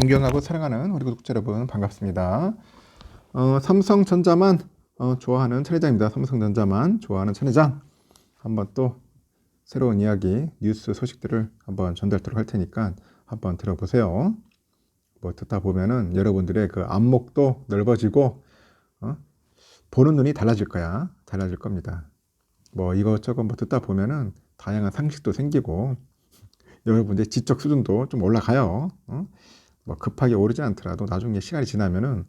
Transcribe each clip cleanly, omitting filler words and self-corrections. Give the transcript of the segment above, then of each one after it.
존경하고 사랑하는 우리 구독자 여러분 반갑습니다. 삼성전자만 좋아하는 천회장입니다. 삼성전자만 좋아하는 천회장. 한번 또 새로운 이야기, 뉴스 소식들을 한번 전달토록 할 테니까 한번 들어보세요. 뭐 듣다 보면은 여러분들의 그 안목도 넓어지고 보는 눈이 달라질 거야. 달라질 겁니다. 뭐 이것저것 뭐 듣다 보면은 다양한 상식도 생기고 여러분들의 지적 수준도 좀 올라가요. 뭐 급하게 오르지 않더라도 나중에 시간이 지나면은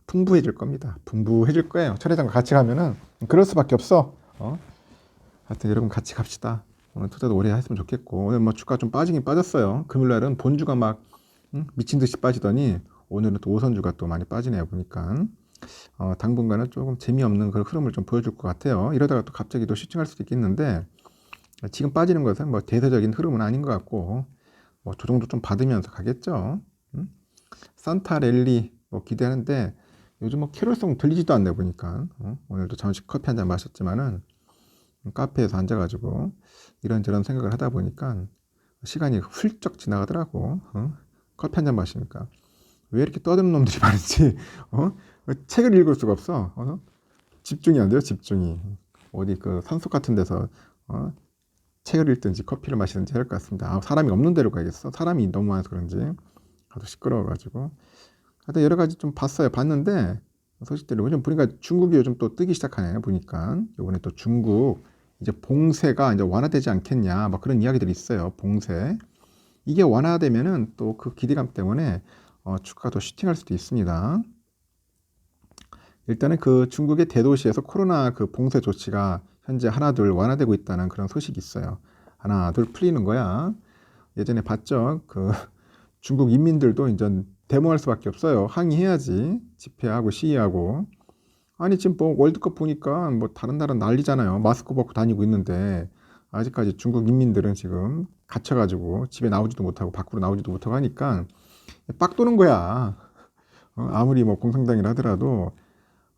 풍부해질 겁니다. 풍부해질 거예요. 천회장과 같이 가면은 그럴 수밖에 없어. 하여튼 여러분 같이 갑시다. 오늘 투자도 오래 했으면 좋겠고, 오늘 뭐 주가 좀 빠지긴 빠졌어요. 금요일날은 본주가 막 미친 듯이 빠지더니 오늘은 또 오선주가 또 많이 빠지네요. 보니까 당분간은 조금 재미없는 그런 흐름을 좀 보여줄 것 같아요. 이러다가 또 갑자기 또 슈팅할 수도 있겠는데, 지금 빠지는 것은 뭐 대세적인 흐름은 아닌 것 같고, 뭐 조정도 좀 받으면서 가겠죠. 산타 랠리 뭐 기대하는데 요즘 뭐 캐롤송 들리지도 않네 보니까. 오늘도 잠시 커피 한 잔 마셨지만은 카페에서 앉아가지고 이런저런 생각을 하다 보니까 시간이 훌쩍 지나가더라고. 커피 한 잔 마시니까 왜 이렇게 떠드는 놈들이 많은지 책을 읽을 수가 없어. 집중이 안 돼요. 집중이. 어디 그 산속 같은 데서 책을 읽든지 커피를 마시든지 할 것 같습니다. 사람이 없는 데로 가야겠어. 사람이 너무 많아서 그런지 아주 시끄러워가지고. 하여튼 여러 가지 좀 봤는데 소식들이 요즘 보니까 중국이 요즘 또 뜨기 시작하네. 보니까 이번에 또 중국 이제 봉쇄가 이제 완화되지 않겠냐 막 그런 이야기들이 있어요. 봉쇄 이게 완화되면은 또 그 기대감 때문에 주가가 더 슈팅할 수도 있습니다. 일단은 그 중국의 대도시에서 코로나 그 봉쇄 조치가 현재 하나둘 완화되고 있다는 그런 소식이 있어요. 하나둘 풀리는 거야. 예전에 봤죠. 그 중국 인민들도 이제 데모할 수밖에 없어요. 항의해야지. 집회하고 시위하고. 아니 지금 뭐 월드컵 보니까 뭐 다른 나라 난리잖아요. 마스크 벗고 다니고 있는데 아직까지 중국 인민들은 지금 갇혀가지고 집에 나오지도 못하고 밖으로 나오지도 못하고 하니까 빡 도는 거야. 아무리 뭐 공산당이라 하더라도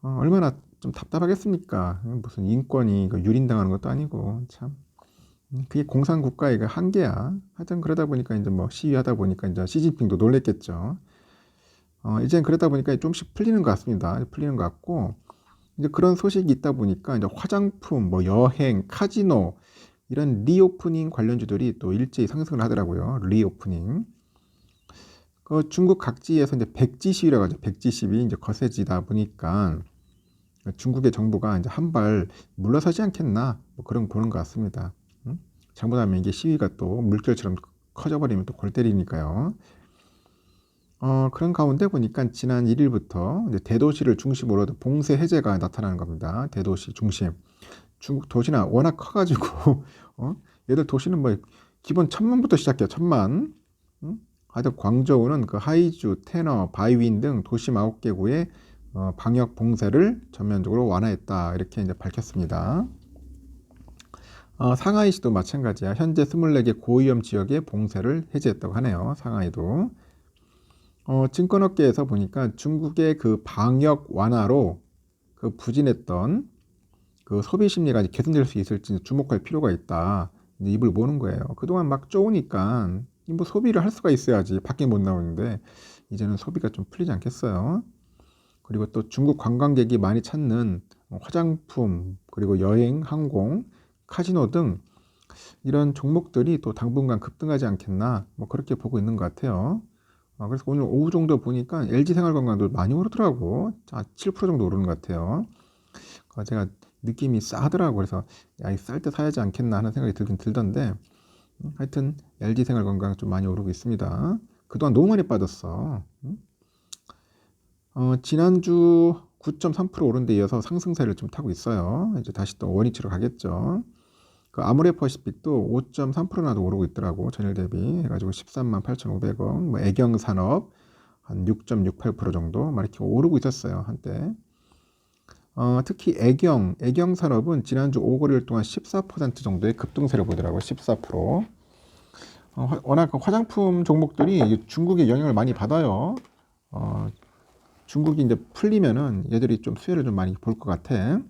얼마나 좀 답답하겠습니까? 무슨 인권이 유린당하는 것도 아니고 참. 그게 공산국가의 그 한계야. 하여튼 그러다 보니까 이제 뭐 시위하다 보니까 이제 시진핑도 놀랬겠죠. 이젠 그러다 보니까 좀씩 풀리는 것 같습니다. 풀리는 것 같고, 이제 그런 소식이 있다 보니까 이제 화장품, 뭐 여행, 카지노, 이런 리오프닝 관련주들이 또 일제히 상승을 하더라고요. 리오프닝. 그 중국 각지에서 이제 백지 시위라고 하죠. 백지 시위 이제 거세지다 보니까 중국의 정부가 이제 한 발 물러서지 않겠나, 뭐 그런 보는 것 같습니다. 잘못하면 이게 시위가 또 물결처럼 커져버리면 또 골 때리니까요. 그런 가운데 보니까 지난 1일부터 이제 대도시를 중심으로 봉쇄 해제가 나타나는 겁니다. 대도시 중심. 중국 도시나 워낙 커가지고, 얘들 도시는 뭐 기본 1,000만부터 시작해요. 1,000만. 하여튼 광저우는 그 하이주, 테너, 바이윈 등 도시 9개구의 방역 봉쇄를 전면적으로 완화했다. 이렇게 이제 밝혔습니다. 상하이시도 마찬가지야. 현재 24개 고위험 지역의 봉쇄를 해제했다고 하네요. 상하이도. 증권업계에서 보니까 중국의 그 방역 완화로 그 부진했던 그 소비 심리가 개선될 수 있을지 주목할 필요가 있다. 이제 입을 모는 거예요. 그동안 막 좋으니까 뭐 소비를 할 수가 있어야지. 밖에 못 나오는데 이제는 소비가 좀 풀리지 않겠어요. 그리고 또 중국 관광객이 많이 찾는 화장품, 그리고 여행, 항공, 카지노 등 이런 종목들이 또 당분간 급등하지 않겠나, 뭐 그렇게 보고 있는 것 같아요. 그래서 오늘 오후 정도 보니까 LG생활건강도 많이 오르더라고. 7% 정도 오르는 것 같아요. 제가 느낌이 싸하더라고. 그래서 야, 쌀 때 사야지 않겠나 하는 생각이 들긴 들던데, 하여튼 LG생활건강 좀 많이 오르고 있습니다. 그동안 너무 많이 빠졌어. 지난주 9.3% 오른 데 이어서 상승세를 좀 타고 있어요. 이제 다시 또 원위치로 가겠죠. 그 아모레퍼시픽도 5.3%나 더 오르고 있더라고. 전일 대비 해가지고 13만 8,500원. 뭐 애경산업 한 6.68% 정도 막 이렇게 오르고 있었어요, 한때. 특히 애경산업은 지난주 5거래일 동안 14% 정도의 급등세를 보더라고요. 14%. 워낙 화장품 종목들이 중국의 영향을 많이 받아요. 중국이 이제 풀리면은 얘들이 좀 수혜를 좀 많이 볼 것 같아.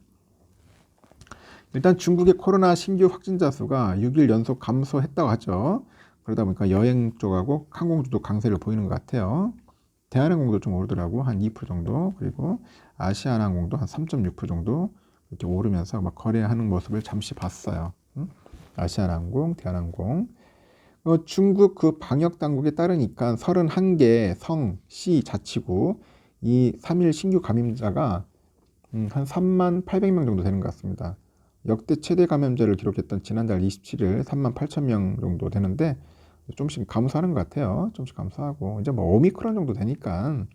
일단 중국의 코로나 신규 확진자 수가 6일 연속 감소했다고 하죠. 그러다 보니까 여행 쪽하고 항공주도 강세를 보이는 것 같아요. 대한항공도 좀 오르더라고. 한 2% 정도. 그리고 아시아나항공도 한 3.6% 정도 이렇게 오르면서 막 거래하는 모습을 잠시 봤어요. 아시아나항공, 대한항공. 중국 그 방역 당국에 따르니까 31개 성, 시, 자치구 이 3일 신규 감염자가 한 3만 800명 정도 되는 것 같습니다. 역대 최대 감염자를 기록했던 지난달 27일 3만 8천 명 정도 되는데 좀씩 감소하는 것 같아요. 좀씩 감소하고 이제 뭐 오미크론 정도 되니까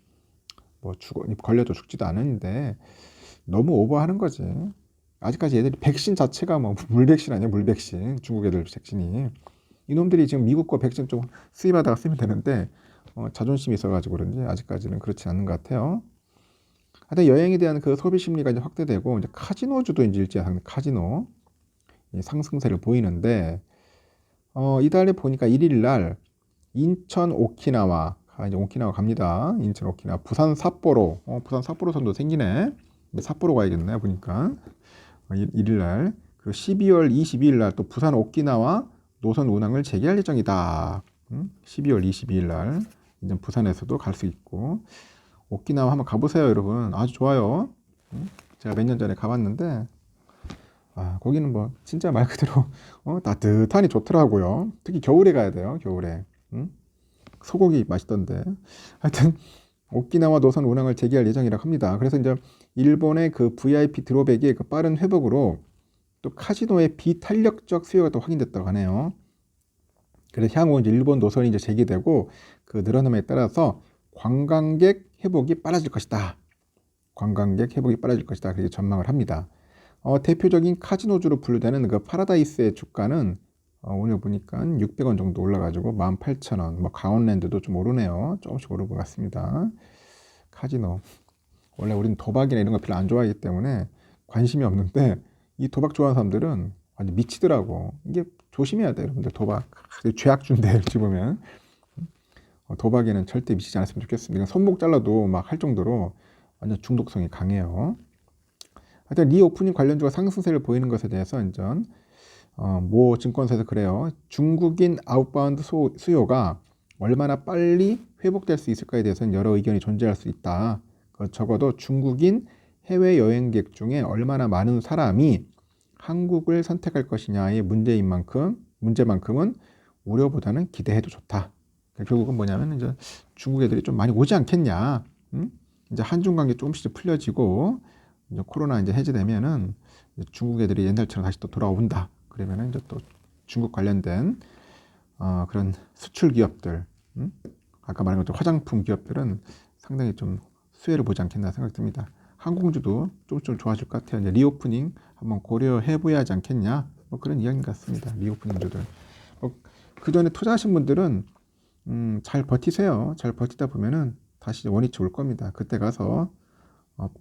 뭐 걸려도 죽지도 않은데 너무 오버하는 거지. 아직까지 애들이 백신 자체가 뭐 물백신 아니야, 물백신. 중국 애들 백신이. 이놈들이 지금 미국 거 백신 좀 수입하다가 쓰면 되는데 자존심이 있어가지고 그런지 아직까지는 그렇지 않는 것 같아요. 하여튼 여행에 대한 그 소비 심리가 이제 확대되고 이제 카지노주도 이제 일제히 카지노 상승세를 보이는데 이달에 보니까 1일 날 인천 오키나와 이제 오키나와 갑니다. 인천 오키나와 부산 삿포로 부산 삿포로선도 생기네. 삿포로 가야겠네 보니까 1일 날 그리고 12월 22일 날 또 부산 오키나와 노선 운항을 재개할 예정이다. 12월 22일 날 이제 부산에서도 갈 수 있고 오키나와 한번 가보세요, 여러분. 아주 좋아요. 제가 몇 년 전에 가봤는데 거기는 뭐 진짜 말 그대로 따뜻하니 좋더라고요. 특히 겨울에 가야 돼요, 겨울에. 소고기 맛있던데. 하여튼 오키나와 노선 운항을 재개할 예정이라고 합니다. 그래서 이제 일본의 그 VIP 드로백의 그 빠른 회복으로 또 카지노의 비탄력적 수요가 또 확인됐다고 하네요. 그래서 향후 이제 일본 노선이 이제 재개되고 그 늘어남에 따라서 관광객 회복이 빨라질 것이다. 관광객 회복이 빨라질 것이다. 그렇게 전망을 합니다. 대표적인 카지노주로 분류되는 그 파라다이스의 주가는 오늘 보니까 600원 정도 올라가지고 18,000원. 뭐 강원랜드도 좀 오르네요. 조금씩 오른 것 같습니다. 카지노. 원래 우리는 도박이나 이런 거 별로 안 좋아하기 때문에 관심이 없는데 이 도박 좋아하는 사람들은 완전 미치더라고. 이게 조심해야 돼, 여러분들. 도박 죄악준데 어찌 보면 도박에는 절대 미치지 않았으면 좋겠습니다. 손목 잘라도 막 할 정도로 완전 중독성이 강해요. 하여튼 리오프닝 관련주가 상승세를 보이는 것에 대해서 이제 모 증권사에서 그래요. 중국인 아웃바운드 수요가 얼마나 빨리 회복될 수 있을까에 대해서는 여러 의견이 존재할 수 있다. 적어도 중국인 해외 여행객 중에 얼마나 많은 사람이 한국을 선택할 것이냐의 문제만큼은 우려보다는 기대해도 좋다. 결국은 뭐냐면 이제 중국 애들이 좀 많이 오지 않겠냐. 이제 한중 관계 조금씩 풀려지고 이제 코로나 이제 해제되면은 이제 중국 애들이 옛날처럼 다시 또 돌아온다. 그러면은 이제 또 중국 관련된 그런 수출 기업들, 아까 말한 것처럼 화장품 기업들은 상당히 좀 수혜를 보지 않겠나 생각됩니다. 항공주도 좀 좋아질 것 같아요. 이제 리오프닝 한번 고려해 보야 하지 않겠냐. 뭐 그런 이야기 같습니다. 리오프닝주들. 그 전에 투자하신 분들은 잘 버티세요. 잘 버티다 보면은 다시 원위치 올 겁니다. 그때 가서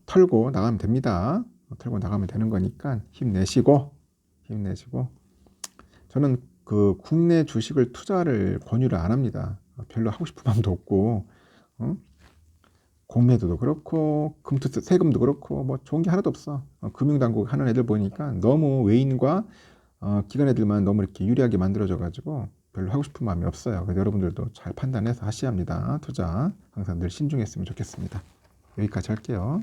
털고 나가면 됩니다. 털고 나가면 되는 거니까 힘내시고 저는 그 국내 주식을 투자를 권유를 안 합니다. 별로 하고 싶은 마음도 없고 공매도도 그렇고 금투 세금도 그렇고 뭐 좋은 게 하나도 없어. 금융당국 하는 애들 보니까 너무 외인과 기관 애들만 너무 이렇게 유리하게 만들어져 가지고 별로 하고 싶은 마음이 없어요. 그래서 여러분들도 잘 판단해서 하셔야 합니다. 투자 항상 늘 신중했으면 좋겠습니다. 여기까지 할게요.